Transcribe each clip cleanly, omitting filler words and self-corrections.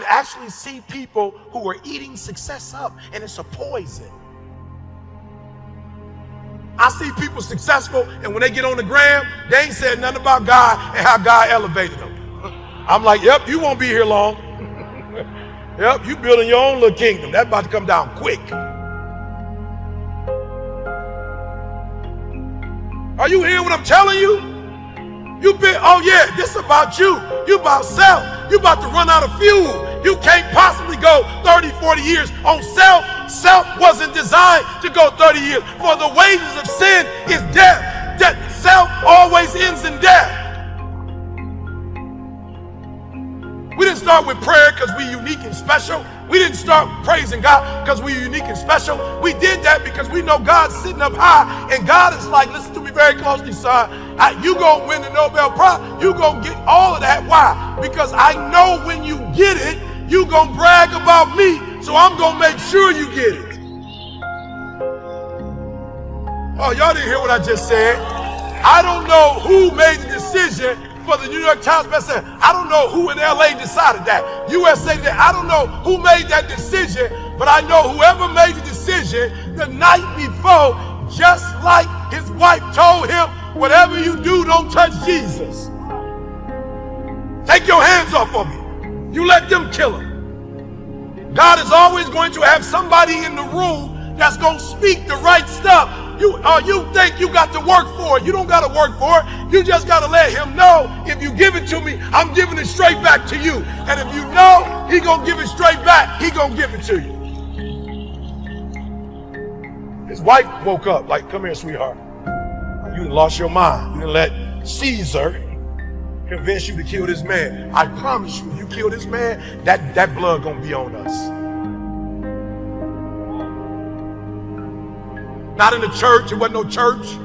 actually see people who are eating success up, and it's a poison. I see people successful, and when they get on the gram, they ain't said nothing about God and how God elevated them. I'm like, yep, you won't be here long. Yep, you building your own little kingdom. That's about to come down quick. Are you hearing what I'm telling you? Oh yeah, this is about you. You about self. You about to run out of fuel. You can't possibly go 30, 40 years on self. Self wasn't designed to go 30 years. For the wages of sin is death. Self always ends in death. We didn't start with prayer because we're unique and special. We didn't start praising God because we're unique and special. We did that because we know God's sitting up high, and God is like, listen to me very closely, son. You gonna win the Nobel Prize. You gonna get all of that. Why? Because I know when you get it, you gonna brag about me, so I'm gonna make sure you get it. Oh, y'all didn't hear what I just said. I don't know who made the decision for the New York Times bestseller. I don't know who in LA decided that. USA did. I don't know who made that decision, but I know whoever made the decision the night before, just like his wife told him, whatever you do, don't touch Jesus. Take your hands off of him. You let them kill him. God is always going to have somebody in the room that's going to speak the right stuff. You think you got to work for it. You don't got to work for it. You just got to let him know, if you give it to me, I'm giving it straight back to you. And if you know he going to give it straight back, he going to give it to you. His wife woke up like, come here, sweetheart. You done lost your mind. You done let Caesar convince you to kill this man. I promise you, if you kill this man, that blood going to be on us. Not in the church. It wasn't no church.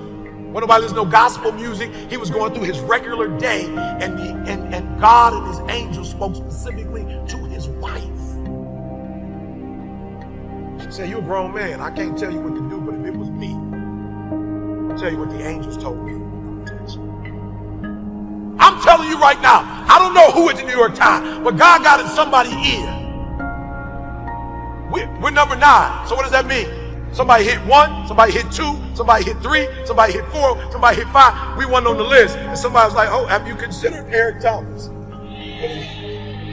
When nobody listened to no gospel music. He was going through his regular day, and God and his angels spoke specifically to his wife. She said, you're a grown man. I can't tell you what to do, but if it was me, I'll tell you what the angels told me. I'm telling you right now, I don't know who at the New York Times, but God got in somebody's ear. We're number 9. So what does that mean? Somebody hit 1, somebody hit 2, somebody hit 3, somebody hit 4, somebody hit 5. We went on the list, and somebody was like, oh, have you considered Eric Thomas?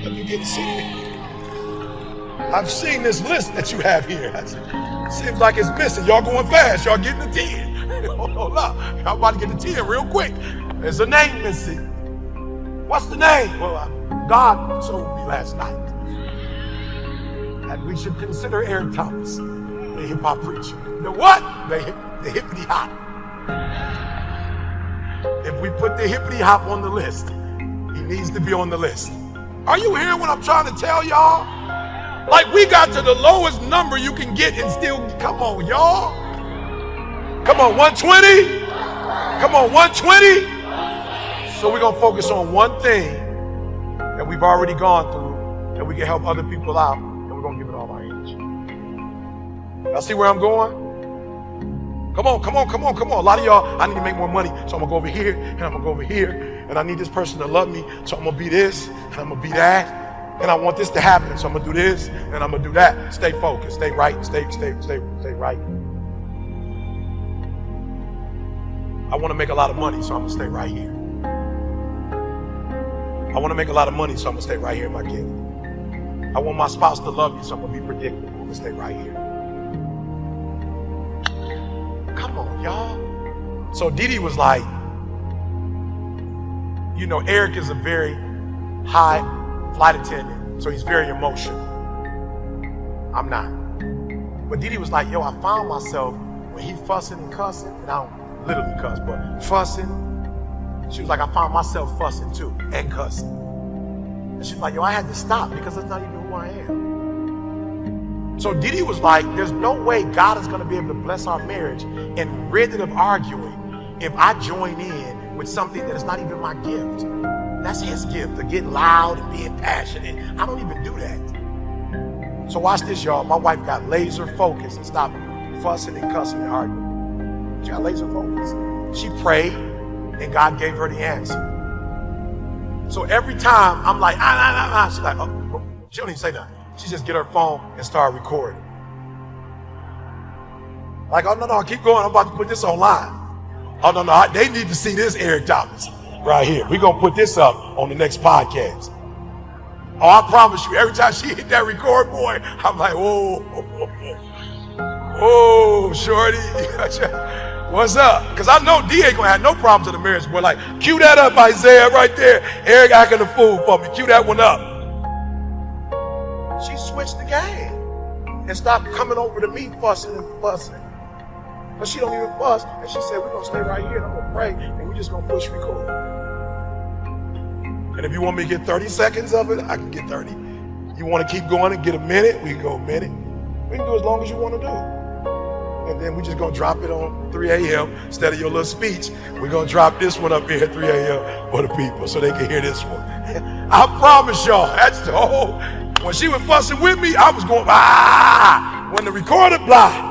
Have you considered? I've seen this list that you have here. Seems like it's missing. Y'all going fast. Y'all getting the 10. Hold on. Y'all about to get the 10 real quick. There's a name missing. What's the name? Well, God told me last night that we should consider Eric Thomas. The hip-hop preacher. The what? The hippity-hop. If we put the hippity-hop on the list, he needs to be on the list. Are you hearing what I'm trying to tell y'all? Like, we got to the lowest number you can get and still, come on, y'all. Come on, 120? Come on, 120? So we're going to focus on one thing that we've already gone through, that we can help other people out, and we're going to give it all our energy. Y'all see where I'm going? Come on. A lot of y'all, I need to make more money, so I'm going to go over here, and I'm going to go over here, and I need this person to love me, so I'm going to be this, and I'm going to be that, and I want this to happen, so I'm going to do this, and I'm going to do that. Stay focused, stay right, stay right. I want to make a lot of money, so I'm going to stay right here. I want to make a lot of money, so I'm going to stay right here in my kingdom. I want my spouse to love me, so I'm going to be predictable. I'm going to stay right here. Come on, y'all. So Didi was like, you know, Eric is a very high flight attendant, so he's very emotional. I'm not. But Didi was like, yo, I found myself when he fussing and cussing, and I don't literally cuss, but fussing. She was like, I found myself fussing too, and cussing. And she's like, yo, I had to stop because that's not even who I am. So Didi was like, there's no way God is going to be able to bless our marriage and rid it of arguing if I join in with something that is not even my gift. That's his gift, to get loud and being passionate. I don't even do that. So watch this, y'all. My wife got laser focused and stopped fussing and cussing and arguing. She got laser focused. She prayed, and God gave her the answer. So every time I'm like, she's like, oh, She don't even say nothing. She just get her phone and start recording. Like, oh, no, keep going. I'm about to put this online. Oh, no, they need to see this Eric Thomas right here. We're going to put this up on the next podcast. Oh, I promise you, every time she hit that record, boy, I'm like, whoa, shorty. What's up? Because I know D ain't going to have no problems in the marriage. Boy, like, cue that up, Isaiah, right there. Eric acting a fool for me. Cue that one up. She switched the game and stopped coming over to me fussing and fussing. But she don't even fuss. And she said, we're going to stay right here and I'm going to pray and we're just going to push record. And if you want me to get 30 seconds of it, I can get 30. You want to keep going and get a minute, we can go a minute. We can do as long as you want to do. And then we're just going to drop it on 3 a.m. Instead of your little speech. We're going to drop this one up here at 3 a.m. for the people so they can hear this one. I promise y'all, that's the whole. When she was fussing with me, I was going, when the recorder, blah.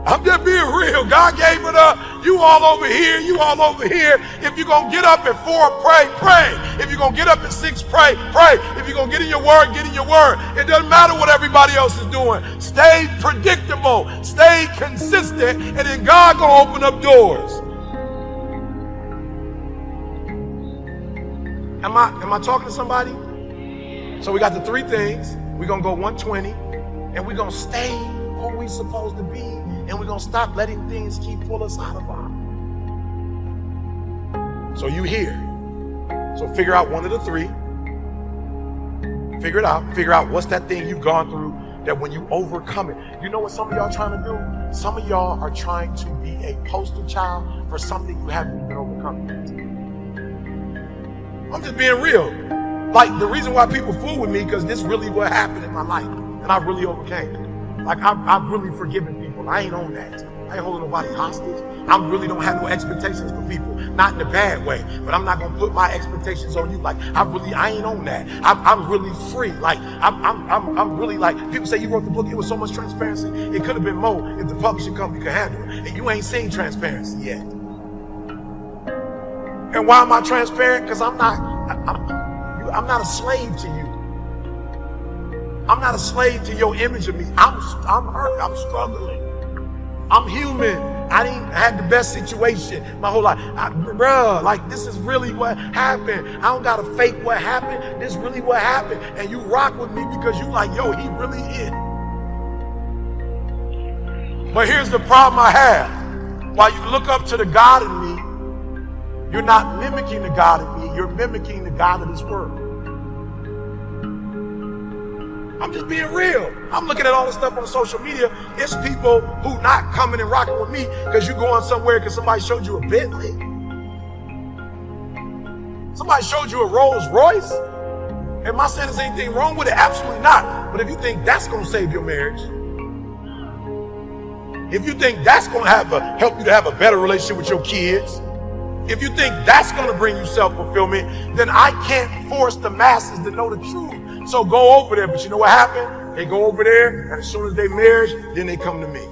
I'm just being real. God gave it up. You all over here. You all over here. If you're going to get up at 4, pray, pray. If you're going to get up at 6, pray, pray. If you're going to get in your word, get in your word. It doesn't matter what everybody else is doing. Stay predictable. Stay consistent. And then God going to open up doors. Am I talking to somebody? So we got the 3 things. We're going to go 120. And we're going to stay who we supposed to be. And we're going to stop letting things keep pull us out of our. So you here. So figure out one of the 3. Figure it out. Figure out what's that thing you've gone through that when you overcome it. You know what some of y'all trying to do? Some of y'all are trying to be a poster child for something you haven't even overcome yet. I'm just being real. Like the reason why people fool with me, because this really what happened in my life. And I really overcame it. Like I've really forgiven people. I ain't on that. I ain't holding nobody hostage. I really don't have no expectations for people. Not in a bad way. But I'm not gonna put my expectations on you. Like I ain't on that. I'm really free. Like I'm really like, people say you wrote the book, it was so much transparency. It could have been more if the publishing company could handle it. And you ain't seen transparency yet. And why am I transparent? Because I'm not a slave to you. I'm not a slave to your image of me. I'm hurt. I'm struggling. I'm human. I didn't have the best situation my whole life. Like this is really what happened. I don't gotta fake what happened. This is really what happened. And you rock with me because you like, yo, he really is. But here's the problem I have. While you look up to the God in me, you're not mimicking the God in me. You're mimicking the God of this world. I'm just being real. I'm looking at all this stuff on social media. It's people who not coming and rocking with me because you going somewhere because somebody showed you a Bentley. Somebody showed you a Rolls Royce. Am I saying there's anything wrong with it? Absolutely not. But if you think that's going to save your marriage, if you think that's going to help you to have a better relationship with your kids, if you think that's going to bring you self-fulfillment, then I can't force the masses to know the truth. So go over there. But you know what happened? They go over there, and as soon as they marriage, then they come to me.